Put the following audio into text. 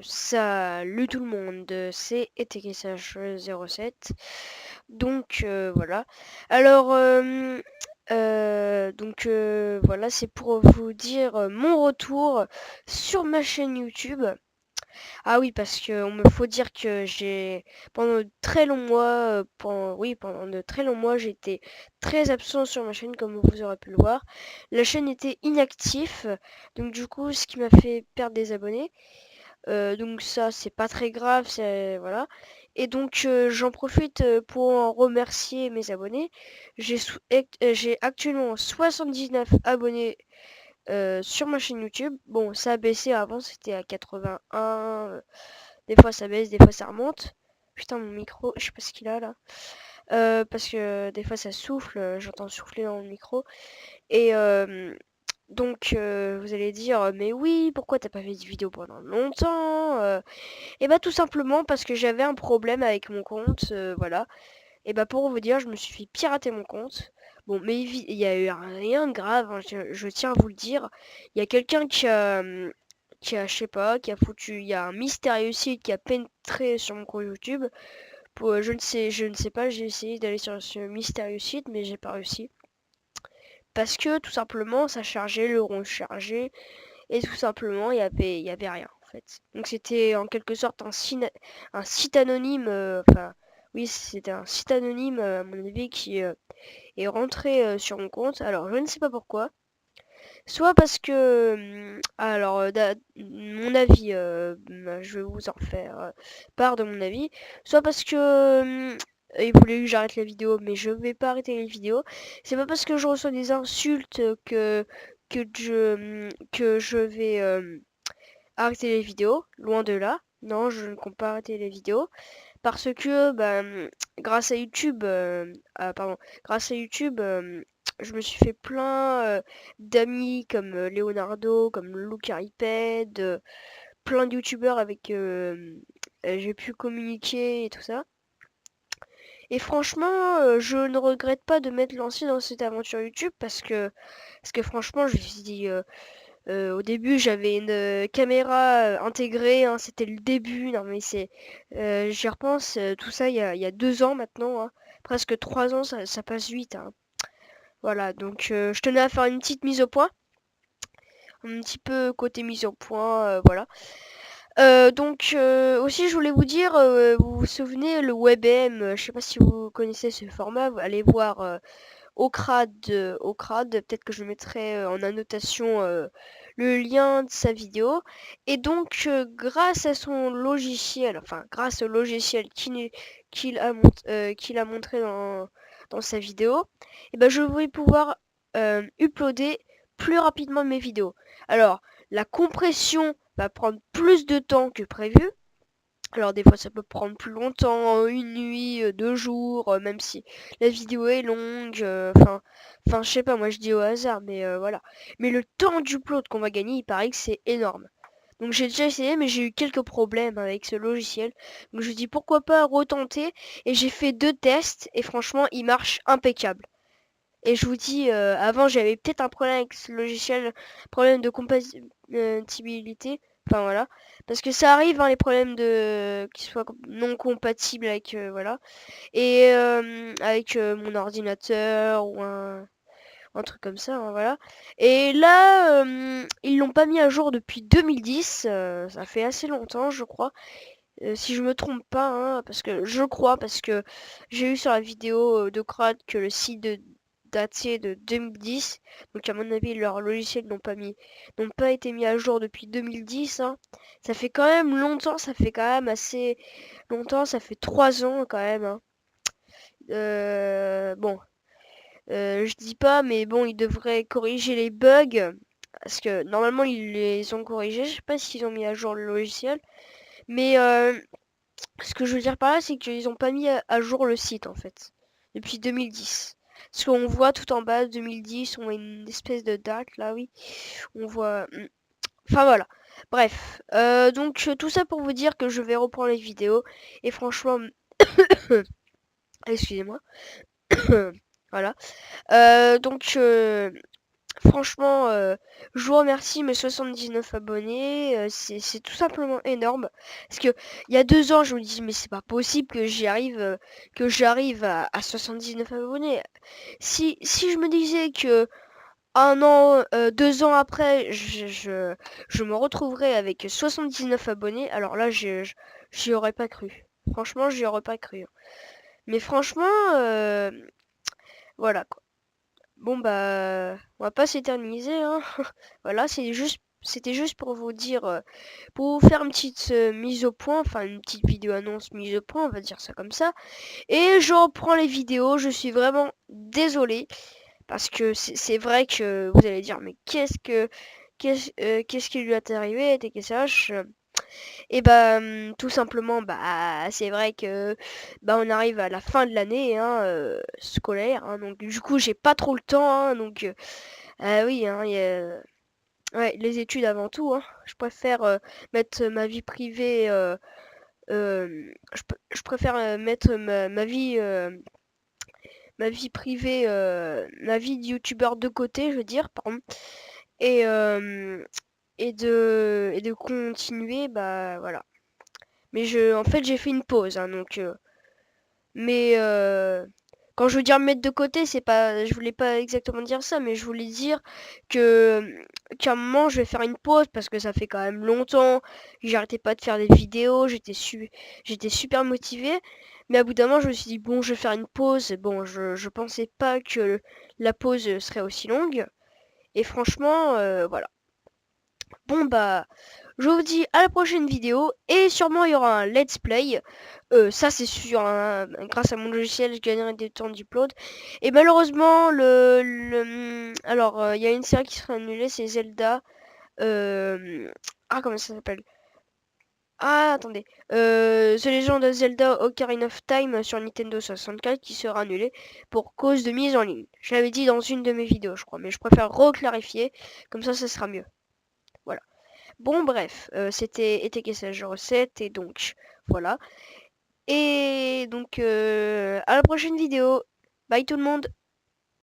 Salut tout le monde, c'est ETKSH07. Voilà. Alors, voilà, c'est pour vous dire mon retour sur ma chaîne YouTube. Ah oui, parce que on me faut dire que j'ai pendant de très longs mois, pendant de très longs mois, j'étais très absent sur ma chaîne, comme vous aurez pu le voir. La chaîne était inactive, donc du coup, ce qui m'a fait perdre des abonnés. Donc ça, c'est pas très grave, c'est voilà. Et j'en profite pour en remercier mes abonnés. J'ai actuellement 79 abonnés sur ma chaîne YouTube. Bon, ça a baissé avant, c'était à 81. Des fois ça baisse, des fois ça remonte. Putain, mon micro, je sais pas ce qu'il a là. Parce que des fois ça souffle, j'entends souffler dans le micro. Et vous allez dire, mais oui, pourquoi t'as pas fait de vidéo pendant longtemps? Et bah tout simplement parce que j'avais un problème avec mon compte, voilà. Et bah pour vous dire, je me suis fait pirater mon compte. Bon, mais il y a eu rien de grave, hein, je tiens à vous le dire. Il y a quelqu'un je sais pas, qui a foutu, il y a un mystérieux site qui a pénétré sur mon compte YouTube. Je ne sais pas, j'ai essayé d'aller sur ce mystérieux site, mais j'ai pas réussi. Parce que tout simplement, ça chargeait, le rond chargé, et tout simplement, il y avait rien en fait. Donc c'était en quelque sorte un site anonyme, oui, c'était un site anonyme à mon avis qui est rentré sur mon compte. Alors je ne sais pas pourquoi. Soit parce que, mon avis, je vais vous en faire part de mon avis. Soit parce que il voulait que j'arrête la vidéo, mais je vais pas arrêter les vidéos. C'est pas parce que je reçois des insultes que je vais arrêter les vidéos, loin de là. Non, je ne compte pas arrêter les vidéos parce que grâce à YouTube, grâce à YouTube, je me suis fait plein d'amis comme Leonardo, comme Lucariped, plein de youtubeurs avec j'ai pu communiquer et tout ça. Et franchement, je ne regrette pas de m'être lancé dans cette aventure YouTube parce que franchement, je me suis dit au début, j'avais une caméra intégrée, hein, c'était le début. Non, mais j'y repense, tout ça, il y a 2 ans maintenant, hein. Presque 3 ans, ça passe vite, hein. Voilà, je tenais à faire une petite mise au point, un petit peu côté mise au point, voilà. Aussi, je voulais vous dire, vous vous souvenez, le WebM, je sais pas si vous connaissez ce format, allez voir peut-être que je mettrai en annotation le lien de sa vidéo. Et grâce à son logiciel, enfin grâce au logiciel qu'il a montré dans sa vidéo, et ben, je vais pouvoir uploader plus rapidement mes vidéos. Alors, la compression va prendre plus de temps que prévu. Alors des fois ça peut prendre plus longtemps, une nuit, 2 jours, même si la vidéo est longue, je sais pas, moi je dis au hasard, mais voilà. Mais le temps d'upload qu'on va gagner, il paraît que c'est énorme. Donc j'ai déjà essayé, mais j'ai eu quelques problèmes avec ce logiciel. Donc je dis pourquoi pas retenter, et j'ai fait 2 tests, et franchement il marche impeccable. Et je vous dis, avant j'avais peut-être un problème avec ce logiciel, problème de compatibilité. Enfin voilà. Parce que ça arrive, hein, les problèmes de qui soient non compatibles avec voilà. Et avec mon ordinateur ou un truc comme ça, hein, voilà. Et là, ils l'ont pas mis à jour depuis 2010. Ça fait assez longtemps, je crois. Si je me trompe pas, hein, parce que j'ai eu sur la vidéo de Crad que le site datait de 2010. Donc à mon avis, leurs logiciels n'ont pas été mis à jour depuis 2010, hein. Ça fait quand même longtemps, ça fait quand même assez longtemps, ça fait 3 ans quand même, hein. Bon, je dis pas, mais bon, ils devraient corriger les bugs. Parce que normalement, ils les ont corrigés. Je sais pas s'ils ont mis à jour le logiciel. Mais ce que je veux dire par là, c'est qu'ils ont pas mis à jour le site en fait. Depuis 2010. Parce qu'on voit tout en bas 2010, on a une espèce de date là, oui. On voit. Enfin voilà. Bref. Tout ça pour vous dire que je vais reprendre les vidéos. Et franchement. Excusez-moi. Voilà. Euh, donc, euh, franchement, je vous remercie mes 79 abonnés, c'est tout simplement énorme. Parce que il y a 2 ans, je me dis: «Mais c'est pas possible que j'arrive à 79 abonnés». Si je me disais que 1 an, 2 ans après, je me retrouverais avec 79 abonnés, alors là, j'y aurais pas cru. Franchement, j'y aurais pas cru, hein. Mais franchement, voilà quoi. Bon bah, on va pas s'éterniser, hein. Voilà, c'était juste pour vous dire, pour vous faire une petite mise au point, enfin une petite vidéo annonce mise au point, on va dire ça comme ça. Et je reprends les vidéos, je suis vraiment désolé parce que c'est vrai que vous allez dire mais qu'est-ce qui lui est arrivé, TKCH? Et bah tout simplement bah c'est vrai que bah on arrive à la fin de l'année hein, scolaire, hein, donc du coup j'ai pas trop le temps hein, donc oui hein, ouais, les études avant tout hein. Je préfère mettre ma vie privée je préfère mettre ma vie privée, ma vie de youtubeur de côté, je veux dire, pardon, et, et de continuer, bah voilà. Mais en fait, j'ai fait une pause, hein, donc, mais quand je veux dire mettre de côté, c'est pas, je voulais pas exactement dire ça, mais je voulais dire que qu'à un moment, je vais faire une pause parce que ça fait quand même longtemps, j'arrêtais pas de faire des vidéos, j'étais super motivée. Mais à bout d'un moment, je me suis dit, bon, je vais faire une pause. Bon, je pensais pas que la pause serait aussi longue. Et franchement, voilà. Bon, bah, je vous dis à la prochaine vidéo. Et sûrement, il y aura un let's play. Ça, c'est sûr, hein, grâce à mon logiciel, je gagnerai des temps d'upload. Et malheureusement, alors, il y a une série qui sera annulée, c'est Zelda. Comment ça s'appelle? Ah, attendez. The Legend of Zelda Ocarina of Time sur Nintendo 64 qui sera annulé pour cause de mise en ligne. Je l'avais dit dans une de mes vidéos, je crois, mais je préfère reclarifier, comme ça sera mieux. Voilà. Bon, bref, c'était ETKSH07 et donc, voilà. Et donc, à la prochaine vidéo. Bye tout le monde.